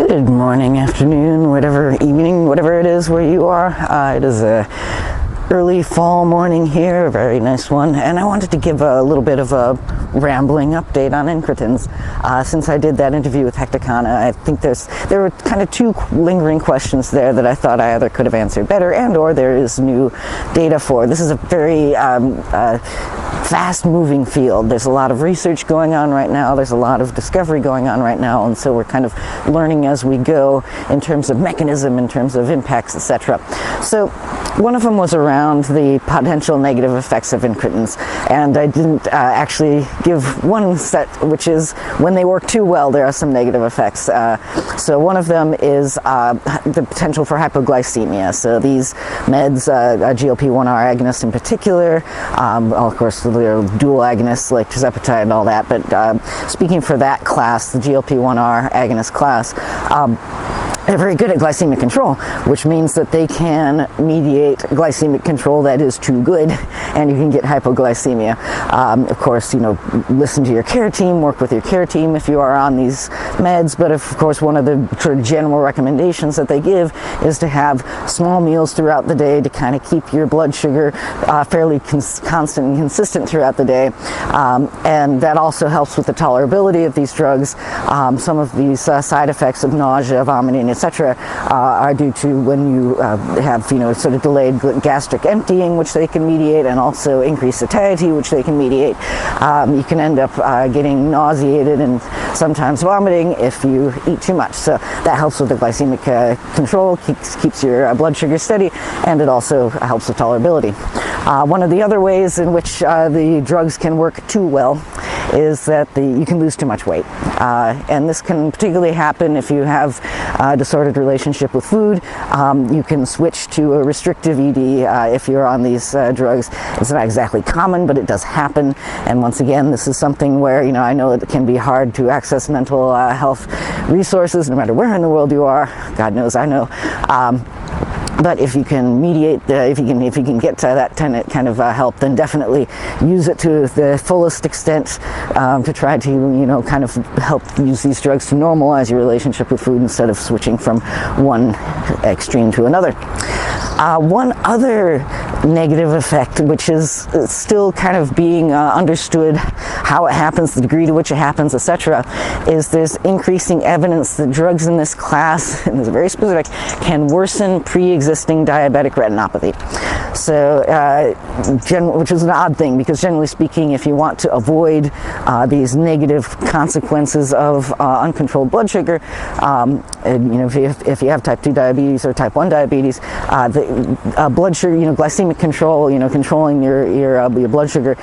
Good morning, afternoon, whatever, evening, whatever it is where you are. It is a early fall morning here, a very nice one, and I wanted to give a little bit of a rambling update on incretins. Since I did that interview with Hecticana, I think there were kind of two lingering questions there that I thought I either could have answered better and or there is new data for. This is a very fast-moving field. There's a lot of research going on right now, there's a lot of discovery going on right now, and so we're kind of learning as we go in terms of mechanism, in terms of impacts, etc. So one of them was around the potential negative effects of incretins, and I didn't actually give one set, which is when they work too well, there are some negative effects. So one of them is the potential for hypoglycemia. So these meds, GLP-1R agonists in particular, of course they're dual agonists like tirzepatide and all that, but speaking for that class, the GLP-1R agonist class, they're very good at glycemic control, which means that they can mediate glycemic control that is too good, and you can get hypoglycemia. Of course, listen to your care team, work with your care team if you are on these meds, but of course one of the sort of general recommendations that they give is to have small meals throughout the day to kind of keep your blood sugar fairly constant and consistent throughout the day, and that also helps with the tolerability of these drugs. Some of these side effects of nausea, vomiting, etc., are due to when you have sort of delayed gastric emptying, which they can mediate, and also increased satiety, which they can mediate. You can end up getting nauseated and sometimes vomiting if you eat too much. So that helps with the glycemic control, keeps your blood sugar steady, and it also helps with tolerability. One of the other ways in which the drugs can work too well is that you can lose too much weight. And this can particularly happen if you have a disordered relationship with food. You can switch to a restrictive ED if you're on these drugs. It's not exactly common, but it does happen. And once again, this is something where, I know it can be hard to access mental health resources no matter where in the world you are. God knows I know. But if you can mediate, if you can get to that kind of help, then definitely use it to the fullest extent to try to, kind of help use these drugs to normalize your relationship with food instead of switching from one extreme to another. One other negative effect, which is still kind of being understood, how it happens, the degree to which it happens, etc., is there's increasing evidence that drugs in this class, and this is very specific, can worsen pre-existing diabetic retinopathy. So, which is an odd thing, because generally speaking, if you want to avoid these negative consequences of uncontrolled blood sugar, if you have type 2 diabetes or type 1 diabetes, the blood sugar, glycemic control, controlling your blood sugar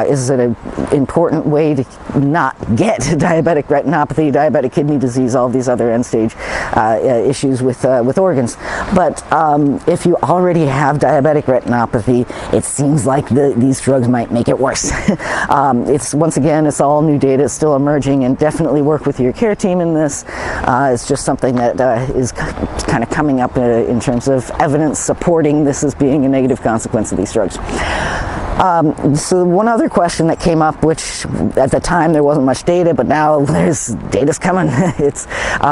is an important way to not get diabetic retinopathy, diabetic kidney disease, all of these other end-stage issues with organs. But if you already have diabetic retinopathy, it seems like these drugs might make it worse. It's all new data, it's still emerging, and definitely work with your care team in this. It's just something that is kind of coming up in terms of evidence supporting this as being a negative consequence of these drugs. So one other question that came up, which at the time there wasn't much data, but now data's coming.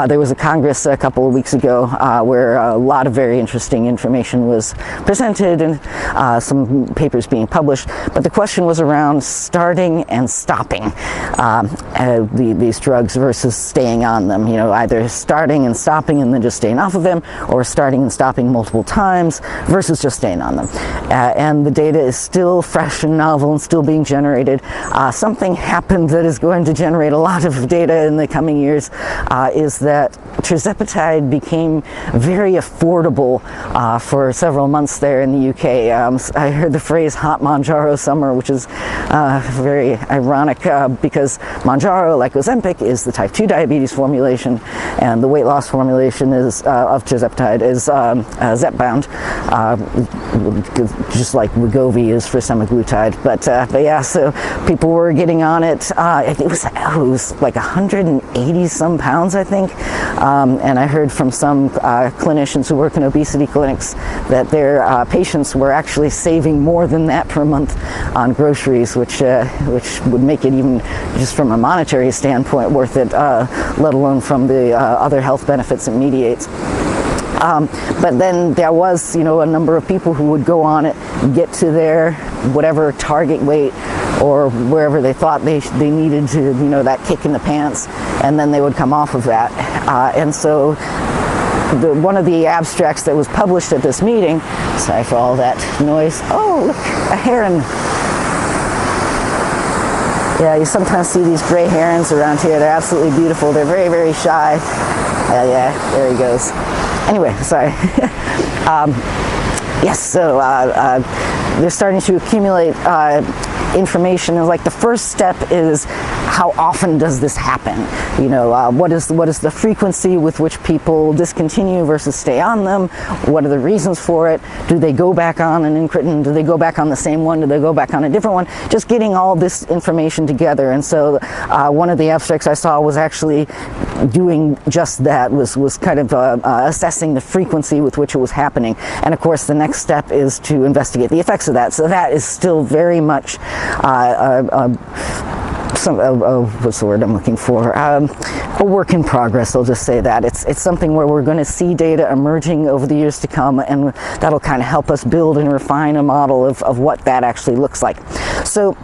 There was a Congress a couple of weeks ago where a lot of very interesting information was presented and some papers being published. But the question was around starting and stopping these drugs versus staying on them. Either starting and stopping and then just staying off of them, or starting and stopping multiple times versus just staying on them. And the data is still fresh and novel and still being generated. Something happened that is going to generate a lot of data in the coming years, is that tirzepatide became very affordable for several months there in the UK. I heard the phrase hot Mounjaro summer, which is very ironic because Mounjaro, like Ozempic, is the type 2 diabetes formulation, and the weight loss formulation is of tirzepatide is Zepbound, just like Wegovy is for semaglutide. But yeah, so people were getting on it. It was like 180 some pounds, I think, And I heard from some clinicians who work in obesity clinics that their patients were actually saving more than that per month on groceries, which would make it, even just from a monetary standpoint, worth it, let alone from the other health benefits it mediates. But then there was, a number of people who would go on it, get to their whatever target weight or wherever they thought they needed to, that kick in the pants, and then they would come off of that. And so one of the abstracts that was published at this meeting, sorry for all that noise. Oh, look, a heron. Yeah, you sometimes see these gray herons around here. They're absolutely beautiful. They're very, very shy. Yeah, there he goes. Anyway, sorry. Yes, so they're starting to accumulate information. And like the first step is, how often does this happen? What is the frequency with which people discontinue versus stay on them? What are the reasons for it? Do they go back on an incretin? Do they go back on the same one? Do they go back on a different one? Just getting all this information together. And so one of the abstracts I saw was actually doing just that, was kind of assessing the frequency with which it was happening. And of course, the next step is to investigate the effects of that. So that is still very much what's the word I'm looking for? A work in progress, I'll just say that. It's something where we're going to see data emerging over the years to come, and that'll kind of help us build and refine a model of what that actually looks like. So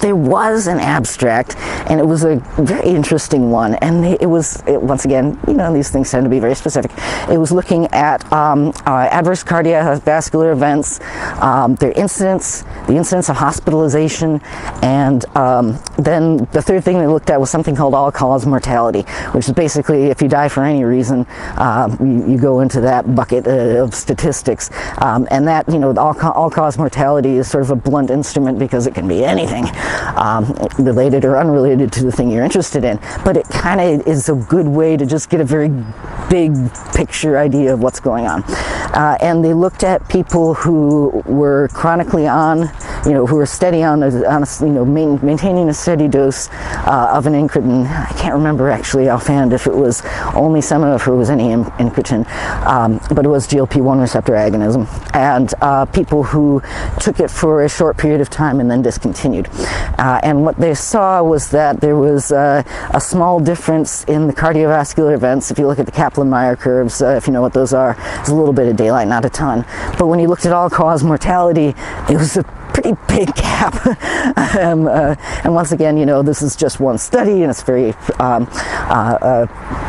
there was an abstract, and it was a very interesting one, and it was once again, these things tend to be very specific. It was looking at adverse cardiovascular events, their incidence, the incidence of hospitalization, and then the third thing they looked at was something called all-cause mortality, which is basically if you die for any reason, you go into that bucket of statistics, and that, all-cause mortality is sort of a blunt instrument because it can be anything, related or unrelated to the thing you're interested in, but it kind of is a good way to just get a very big picture idea of what's going on. And they looked at people who were chronically on, who were steady on maintaining a steady dose of an incretin. I can't remember actually offhand if it was only sema or if it was any incretin, but it was GLP-1 receptor agonism, and people who took it for a short period of time and then discontinued. And what they saw was that there was a small difference in the cardiovascular events. If you look at the Kaplan-Meier curves, if you know what those are, it's a little bit of daylight, not a ton. But when you looked at all-cause mortality, it was a pretty big gap. And once again, this is just one study, and it's very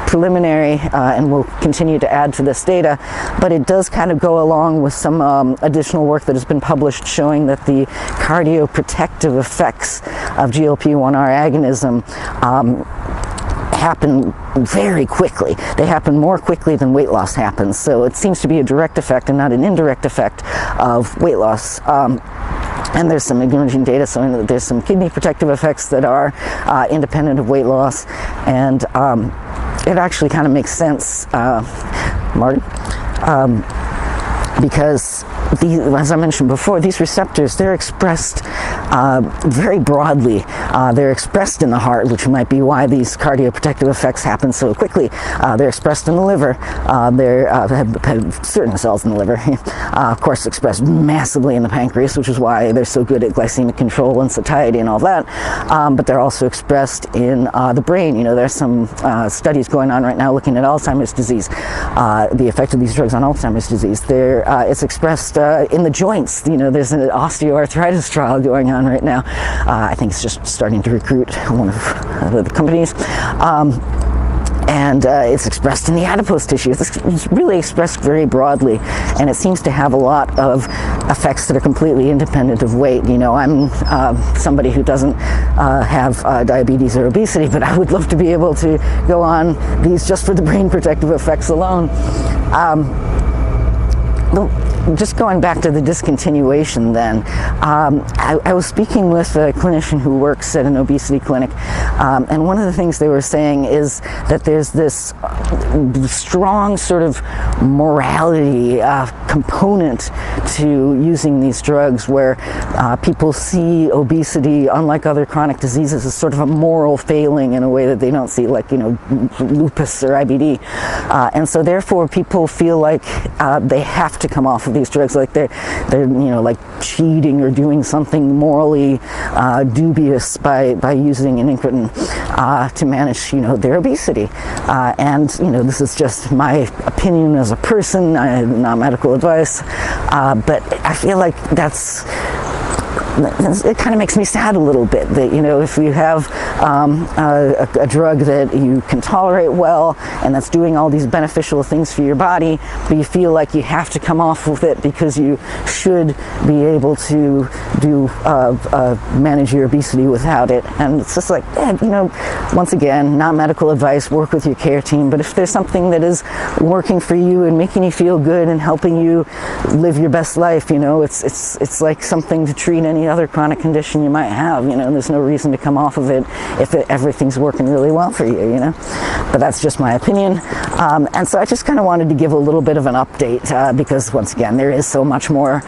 preliminary, and we'll continue to add to this data, but it does kind of go along with some additional work that has been published showing that the cardioprotective effects of GLP-1R agonism happen very quickly. They happen more quickly than weight loss happens, so it seems to be a direct effect and not an indirect effect of weight loss. And there's some emerging data showing that there's some kidney protective effects that are independent of weight loss, and it actually kind of makes sense, Marty, because as I mentioned before, these receptors, they're expressed very broadly. They're expressed in the heart, which might be why these cardioprotective effects happen so quickly. They're expressed in the liver. They have certain cells in the liver. Of course, expressed massively in the pancreas, which is why they're so good at glycemic control and satiety and all that. But they're also expressed in the brain. There's some studies going on right now looking at Alzheimer's disease, the effect of these drugs on Alzheimer's disease. It's expressed in the joints. There's an osteoarthritis trial going on right now. I think it's just starting to recruit one of the companies. And it's expressed in the adipose tissue. It's really expressed very broadly, and it seems to have a lot of effects that are completely independent of weight. I'm somebody who doesn't have diabetes or obesity, but I would love to be able to go on these just for the brain protective effects alone. just going back to the discontinuation then, I was speaking with a clinician who works at an obesity clinic, and one of the things they were saying is that there's this strong sort of morality component to using these drugs, where people see obesity, unlike other chronic diseases, as sort of a moral failing in a way that they don't see, like, lupus or IBD. And so therefore people feel like they have to come off of these drugs, like they're like cheating or doing something morally dubious by using an incretin to manage their obesity. And this is just my opinion as a person, not medical advice, but I feel like it kind of makes me sad a little bit that, if you have a drug that you can tolerate well and that's doing all these beneficial things for your body, but you feel like you have to come off with it because you should be able to manage your obesity without it. And it's just like, once again, not medical advice, work with your care team, but if there's something that is working for you and making you feel good and helping you live your best life, it's like something to treat any other chronic condition you might have. There's no reason to come off of it if everything's working really well for you. But that's just my opinion, and so I just kind of wanted to give a little bit of an update, because once again, there is so much more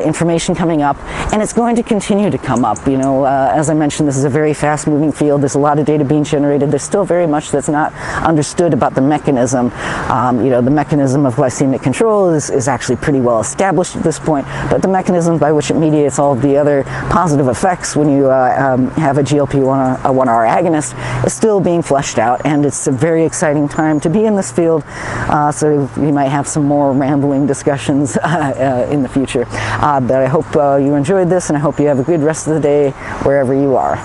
information coming up, and it's going to continue to come up. As I mentioned, this is a very fast moving field. There's a lot of data being generated. There's still very much that's not understood about the mechanism. The mechanism of glycemic control is actually pretty well established at this point, but the mechanism by which it mediates all of the other positive effects when you have a GLP-1R agonist is still being fleshed out, and it's a very exciting time to be in this field, so we might have some more rambling discussions in the future. But I hope you enjoyed this, and I hope you have a good rest of the day wherever you are.